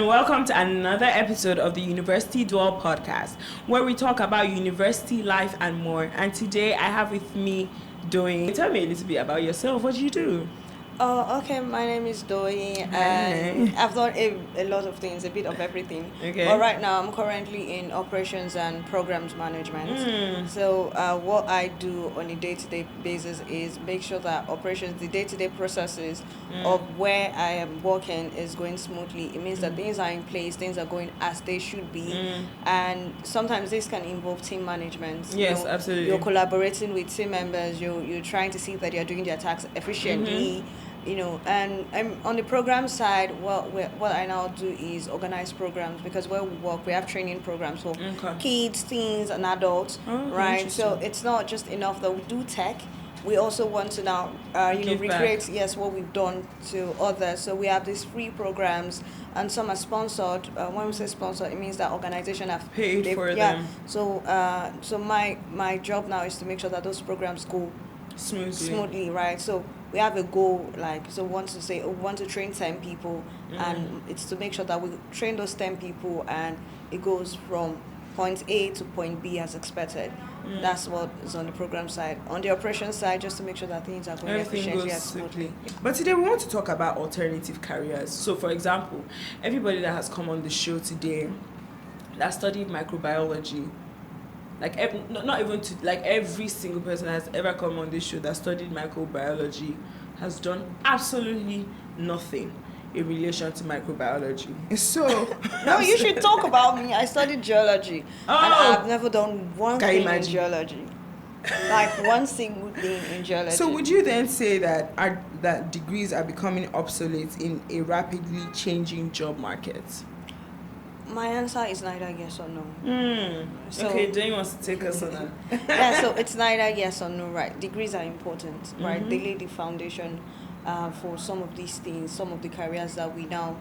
and welcome to another episode of the University Duel Podcast, where we talk about university life and more. And today I have with me Doing. Tell me a little bit about yourself. What do you do? Oh, okay. My name is Doi, and I've done a lot of things, a bit of everything. Okay. But right now, I'm currently in operations and programs management. So what I do on a day-to-day basis is make sure that operations, the day-to-day processes of where I am working is going smoothly. It means that things are in place, things are going as they should be. And sometimes this can involve team management. Yes, absolutely. You're collaborating with team members. You're trying to see that you're doing their tasks efficiently. And I'm on the program side. What I now do is organize programs, because where we work, we have training programs for kids, teens, and adults, right? So it's not just enough that we do tech. We also want to now, recreate what we've done to others. So we have these free programs, and some are sponsored. When we say sponsored, it means that organization have paid for them. So my job now is to make sure that those programs go smoothly, right? So we have a goal, we want to train 10 people, and it's to make sure that we train those 10 people and it goes from point A to point B as expected. That's what is on the program side. On the operations side, just to make sure that things are going efficiently and smoothly. But today we want to talk about alternative careers. So for example, everybody that has come on the show today that studied microbiology, every single person that has ever come on this show that studied microbiology has done absolutely nothing in relation to microbiology. So no, you should talk about me. I studied geology, and I've never done one thing in geology. One single thing in geology. So would you then say that that degrees are becoming obsolete in a rapidly changing job market? My answer is neither yes or no. Okay, Jane wants to take us on that. So it's neither yes or no, right? Degrees are important, right? They lay the foundation for some of these things, some of the careers that we now...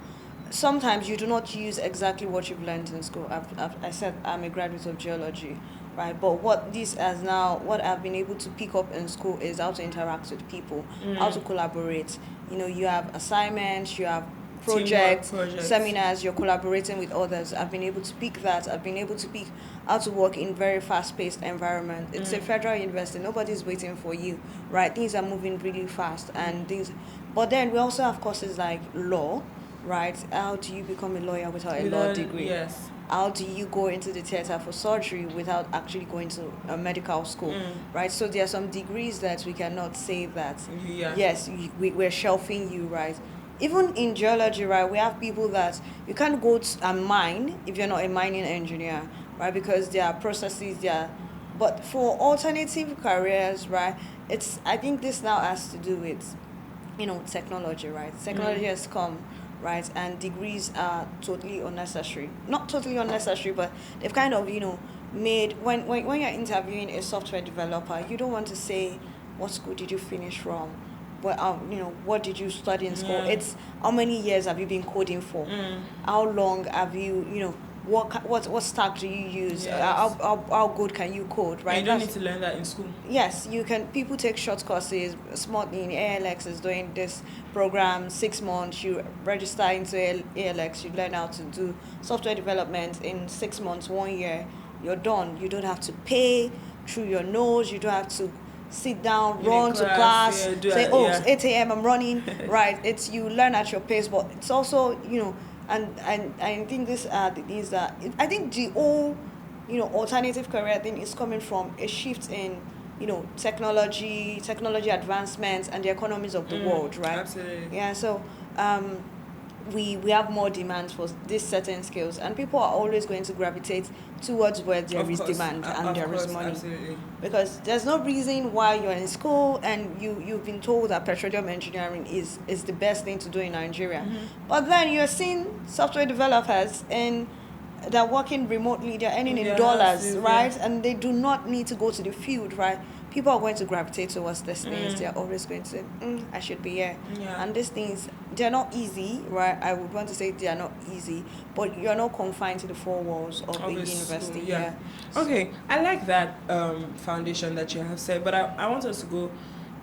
Sometimes you do not use exactly what you've learned in school. I said I'm a graduate of geology, right? But what I've been able to pick up in school is how to interact with people, how to collaborate. You have assignments, you have projects, seminars, you're collaborating with others. I've been able to pick that. I've been able to pick how to work in very fast-paced environment. It's a federal university. Nobody's waiting for you, right? Things are moving really fast but then we also have courses like law, right? How do you become a lawyer without a law degree? Yes. How do you go into the theater for surgery without actually going to a medical school, right? So there are some degrees that we cannot say that, yes, we're shelving you, right? Even in geology, right, we have people that you can't go to a mine if you're not a mining engineer, right? Because there are processes there. But for alternative careers, right, I think this now has to do with, technology, right? Technology has come, right? And degrees are totally unnecessary. Not totally unnecessary, but they've kind of, made... When you're interviewing a software developer, you don't want to say, what school did you finish from? What did you study in school? It's how many years have you been coding for? How long have you, what stack do you use? Yes. How good can you code, right? And you don't need to learn that in school. Yes, you can. People take short courses. Small in ALX is doing this program, 6 months. You register into ALX, you learn how to do software development in 6 months, 1 year. You're done. You don't have to pay through your nose. You don't have to sit down, run to class, say, it's 8 a.m. I'm running, right? It's you learn at your pace, but it's also, and I think these are the things that I think the whole, alternative career thing is coming from a shift in, technology advancements and the economies of the world, right? Absolutely. Yeah. So, we have more demand for these certain skills, and people are always going to gravitate towards where there is demand and there is money. Absolutely. Because there's no reason why you're in school and you've been told that petroleum engineering is the best thing to do in Nigeria. But then you're seeing software developers and they're working remotely, they're earning in dollars, right? And they do not need to go to the field, right? People are going to gravitate towards these things. They're always going to say, I should be here. Yeah. And these things, they're not easy, right? I would want to say they are not easy, but you're not confined to the four walls of the university. Okay, I like that foundation that you have said, but I want us to go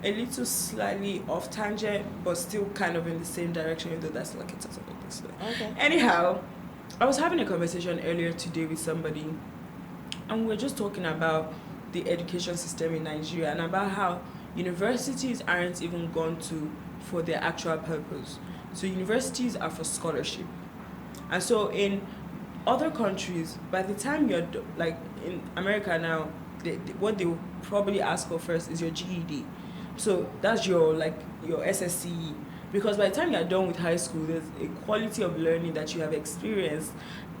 a little slightly off tangent, but still kind of in the same direction, even though that's like it's something this way. Okay. Anyhow, I was having a conversation earlier today with somebody, and we were just talking about the education system in Nigeria and about how universities aren't even gone to for their actual purpose. So universities are for scholarship. And so in other countries, by the time you're, like in America now, what they will probably ask for first is your GED. So that's your SSCE. Because by the time you're done with high school, there's a quality of learning that you have experienced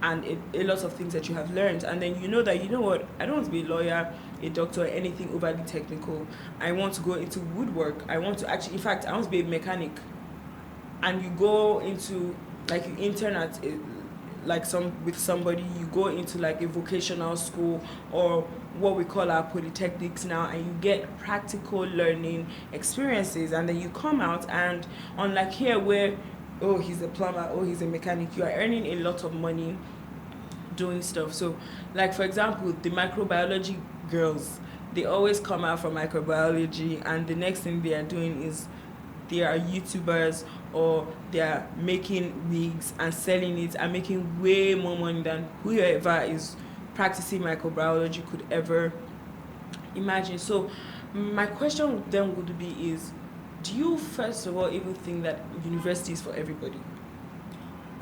and a lot of things that you have learned. And then you know what, I don't want to be a lawyer, a doctor, or anything overly technical. I want to go into woodwork. I want to actually, in fact, I want to be a mechanic. And you go into, like, you intern at with somebody, you go into like a vocational school or what we call our polytechnics now, and you get practical learning experiences, and then you come out, and unlike here where, oh, he's a plumber, oh, he's a mechanic, you are earning a lot of money doing stuff. So like, for example, the microbiology girls, they always come out from microbiology, and the next thing they are doing is they are YouTubers, or they are making wigs and selling it and making way more money than whoever is practicing microbiology could ever imagine. So my question then would be is, do you first of all even think that university is for everybody?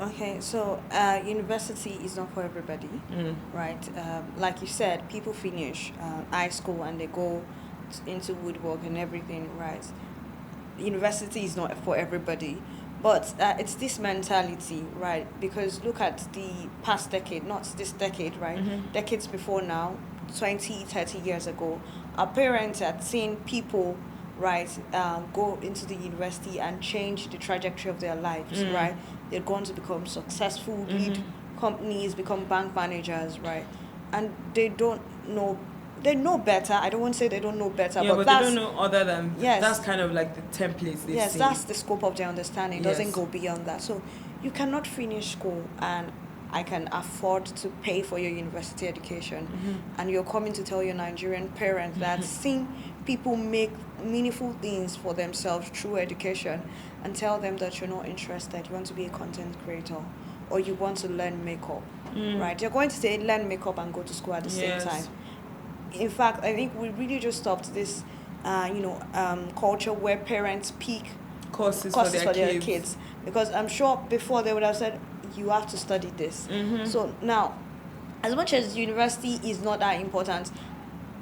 Okay, so university is not for everybody, right? Like you said, people finish high school and they go into woodwork and everything, right? University is not for everybody, but it's this mentality, right? Because look at the past decade, not this decade, right? Decades before now, 20, 30 years ago, our parents had seen people, right, go into the university and change the trajectory of their lives, right? They're going to become successful, lead companies, become bank managers, right? And they don't know. They know better. I don't want to say they don't know better, but that's, they don't know other than, yes, that's kind of like the templates they see. That's the scope of their understanding. It Yes. doesn't go beyond that. So you cannot finish school and I can afford to pay for your university education, and you're coming to tell your Nigerian parents that seeing people make meaningful things for themselves through education, and tell them that you're not interested, you want to be a content creator, or you want to learn makeup, right? You're going to say learn makeup and go to school at the same time. In fact, I think we really just stopped this, culture where parents pick courses for their kids. Because I'm sure before they would have said, you have to study this. So now, as much as university is not that important,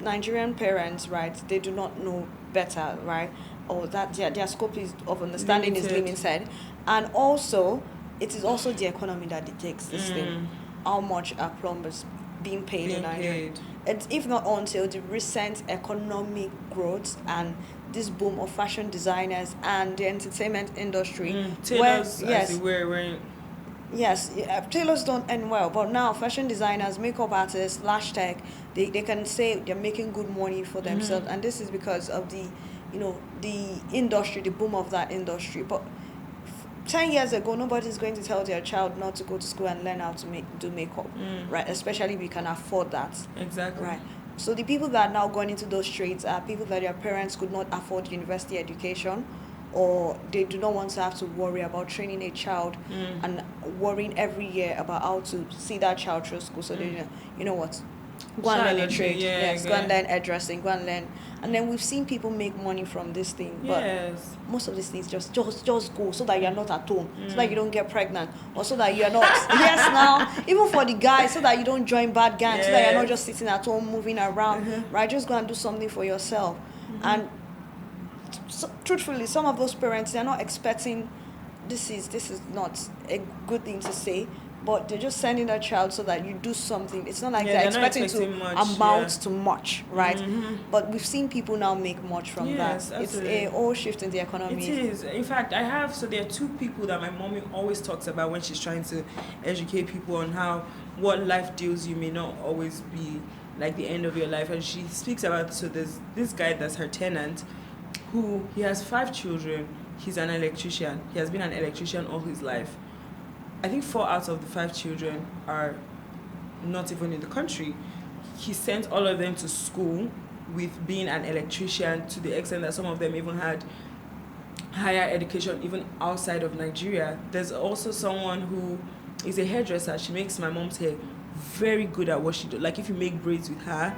Nigerian parents, right, they do not know better, right? Or that their scope of understanding is limited. And also, it is also the economy that dictates this thing. How much are plumbers being paid in Nigeria? It's if not until the recent economic growth and this boom of fashion designers and the entertainment industry. Tailors, Yes, tailors don't end well, but now fashion designers, makeup artists, lash tech, they can say they're making good money for themselves, and this is because of the industry, the boom of that industry. But 10 years ago, nobody's going to tell their child not to go to school and learn how to do makeup, right? Especially if you can afford that. Exactly. Right. So the people that are now going into those trades are people that their parents could not afford university education, or they do not want to have to worry about training a child and worrying every year about how to see that child through school. So they, you know what, go and learn a trade. Go and learn hairdressing, go and learn. And then we've seen people make money from this thing. But most of these things just go so that you're not at home, so that you don't get pregnant, or so that you're not, yes, now, even for the guys, so that you don't join bad gangs, so that you're not just sitting at home moving around, right? Just go and do something for yourself. And so, truthfully, some of those parents, they're not expecting, this is not a good thing to say, but they're just sending their child so that you do something. It's not like they're expecting to amount to much, right? But we've seen people now make much from that. Absolutely. It's a whole shift in the economy. It is. In fact, there are two people that my mommy always talks about when she's trying to educate people on how what life deals you may not always be like the end of your life. And she speaks about, so there's this guy that's her tenant, who, he has 5 children. He's an electrician. He has been an electrician all his life. I think 4 out of the 5 children are not even in the country. He sent all of them to school with being an electrician, to the extent that some of them even had higher education even outside of Nigeria. There's also someone who is a hairdresser. She makes my mom's hair. Very good at what she does. Like if you make braids with her,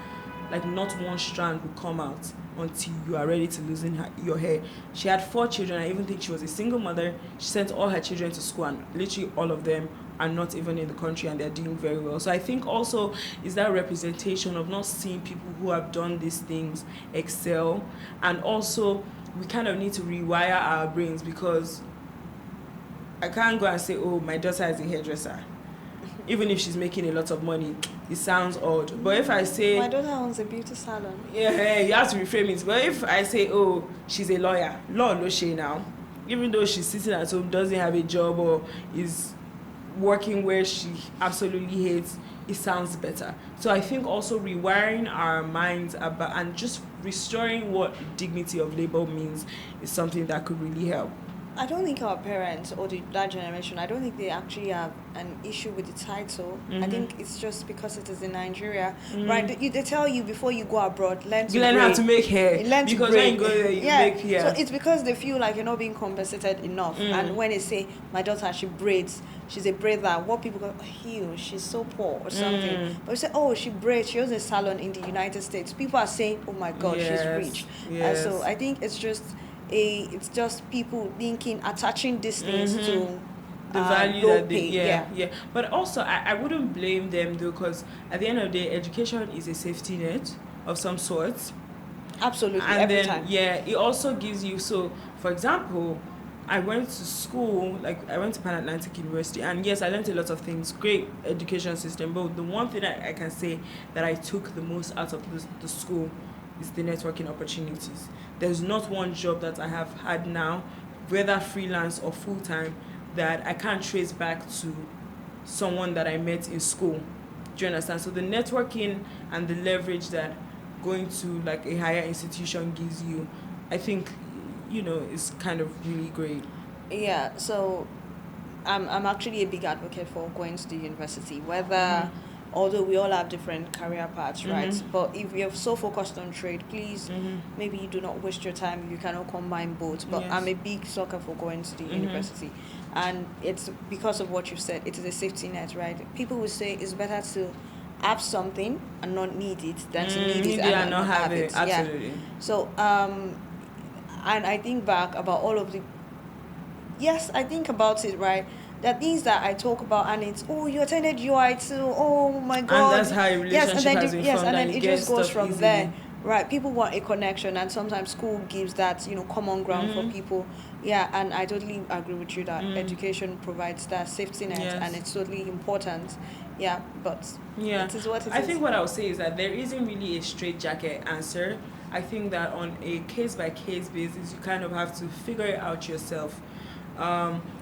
like not one strand will come out until you are ready to loosen your hair. She had 4 children. I even think she was a single mother. She sent all her children to school, and literally all of them are not even in the country, and they're doing very well. So I think also is that representation of not seeing people who have done these things excel. And also we kind of need to rewire our brains, because I can't go and say, oh, my daughter is a hairdresser. Even if she's making a lot of money, it sounds odd. But if I say... My daughter owns a beauty salon. Yeah, you have to reframe it. But if I say, oh, she's a lawyer, law no shey now. Even though she's sitting at home, doesn't have a job, or is working where she absolutely hates, it sounds better. So I think also rewiring our minds about and just restoring what dignity of labor means is something that could really help. I don't think our parents or that generation, I don't think they actually have an issue with the title. I think it's just because it is in Nigeria, right? They tell you before you go abroad, learn how to make hair. Because when you go there, you make hair. So it's because they feel like you're not being compensated enough. And when they say, my daughter, she braids, she's a braider, what people go, oh, she's so poor or something. But we say, oh, she braids, she owns a salon in the United States. People are saying, oh my God, she's rich. So I think it's just people attaching these things to the value that they but also I wouldn't blame them though, because at the end of the day, education is a safety net of some sort. Absolutely. And every then time. It also gives you, so for example, I went to school, like I went to Pan Atlantic University, and yes, I learned a lot of things, great education system, but the one thing I can say that I took the most out of the school is the networking opportunities. There's not one job that I have had now, whether freelance or full-time, that I can't trace back to someone that I met in school. Do you understand? So the networking and the leverage that going to like a higher institution gives you, I think, is kind of really great. Yeah, so I'm actually a big advocate for going to the university, whether... Although we all have different career paths, right? But if you're so focused on trade, please, maybe you do not waste your time. You cannot combine both. But I'm a big sucker for going to the university. And it's because of what you said. It is a safety net, right? People will say it's better to have something and not need it than to need it and not have it. Absolutely. Yeah. So, and I think back about all of the... Yes, I think about it, right? There are things that I talk about, and it's, oh, you attended UI too, oh my God. And that's how a relationship has been formed. Yes, and then it just goes from easily. there. Right, people want a connection, and sometimes school gives that, common ground for people. Yeah, and I totally agree with you that education provides that safety net, and it's totally important. Yeah, but it is what it is. I think what I would say is that there isn't really a straitjacket answer. I think that on a case-by-case basis, you kind of have to figure it out yourself.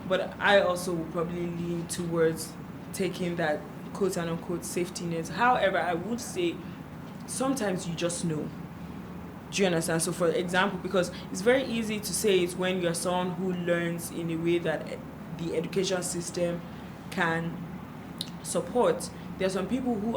But I also would probably lean towards taking that quote-unquote safety net. However, I would say sometimes you just know. Do you understand? So for example, because it's very easy to say it when you're someone who learns in a way that the education system can support. There are some people who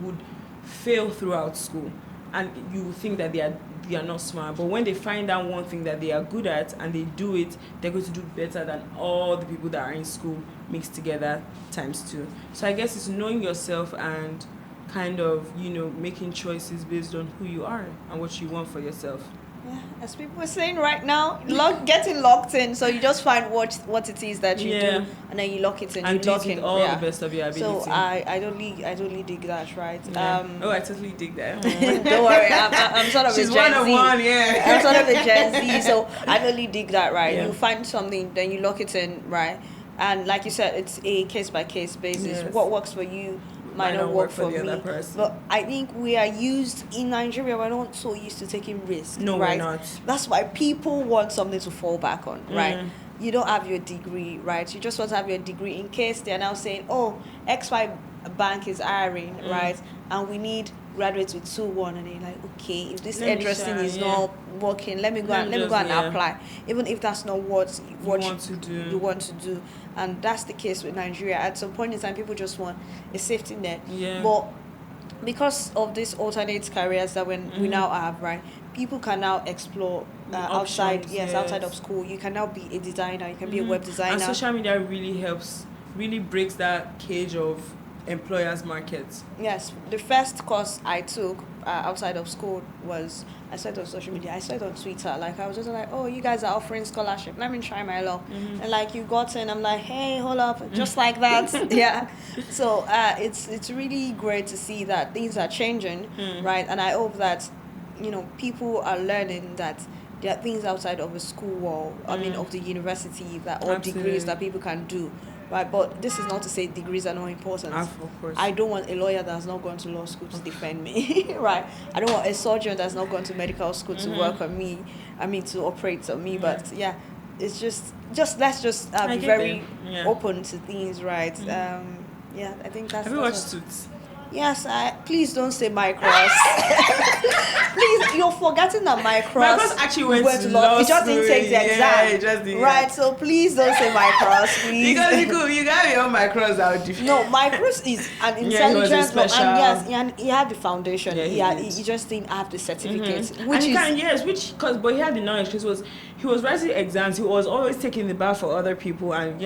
would fail throughout school, and you would think that they are not smart, but when they find out one thing that they are good at and they do it, they're going to do better than all the people that are in school mixed together times 2. So I guess it's knowing yourself and kind of making choices based on who you are and what you want for yourself. Yeah, as people are saying right now, getting locked in. So you just find what it is that you do, and then you lock it in. And you lock in in all the best of your ability. So I totally dig that, right? Yeah. I totally dig that. Don't worry, I'm sort of She's a Gen Z. She's 1 yeah. I'm sort of a Gen Z, so I totally dig that, right? Yeah. You find something, then you lock it in, right? And like you said, it's a case-by-case basis. Yes. What works for you might not work for the me. other person. But I think we are used in Nigeria, we're not so used to taking risks. No, right? we're not. That's why people want something to fall back on, right? You don't have your degree, right? You just want to have your degree in case they're now saying, oh, XY bank is hiring, right? And we need graduates with 2-1, and they're like, okay, if this interesting is not working, let me go and apply, even if that's not what you want to do. And that's the case with Nigeria. At some point in time, people just want a safety net. Yeah. But because of these alternate careers that we now have, right? People can now explore outside of school. You can now be a designer. You can be a web designer. And social media really helps, really breaks that cage of employers' markets. Yes, the first course I took outside of school was, I saw it on social media. I saw it on Twitter. Like, I was just like, oh, you guys are offering scholarship. Let me try my luck. And like, you got in. I'm like, hey, hold up, just like that. Yeah. So it's really great to see that things are changing, right? And I hope that, you know, people are learning that there are things outside of the school wall. I mean, of the university, that or degrees that people can do. Right, but this is not to say degrees are not important. Of course. I don't want a lawyer that's not gone to law school to defend me, right? I don't want a surgeon that's not gone to medical school to work on me. I mean, to operate on me. But yeah, it's just let's just be very open to things, right? Yeah, I think that's. Have you watched Suits? Yes, please don't say my cross. Please, you're forgetting that my cross actually went to law school. It just didn't take the exam. Yeah, it just didn't. Right, so please don't say my cross, please. Because you got your own my cross out. No, my cross is an intelligent law, and he had the foundation. Yeah, he just didn't have the certificate, but he had the knowledge because he was writing exams. He was always taking the bar for other people, and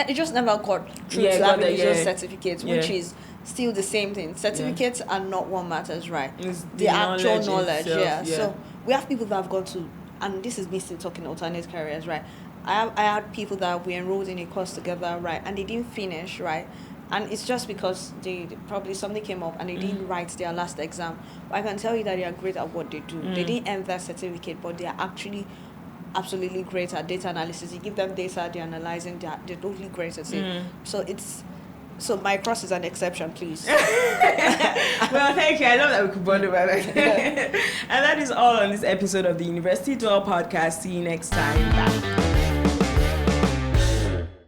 he just never got through to having his certificate, which is still the same thing. Certificates are not what matters, right? It's the actual knowledge. Itself, So we have people that have gone to, and this is me still talking alternate careers, right? I had people that we enrolled in a course together, right, and they didn't finish, right, and it's just because they probably something came up and they didn't write their last exam. But I can tell you that they are great at what they do. They didn't earn that certificate, but they are actually absolutely great at data analysis. You give them data, they're analyzing, they're totally great at it. So my cross is an exception, please. Well, thank you. I love that we could bond about it. And that is all on this episode of the University Duel Podcast. See you next time. Bye.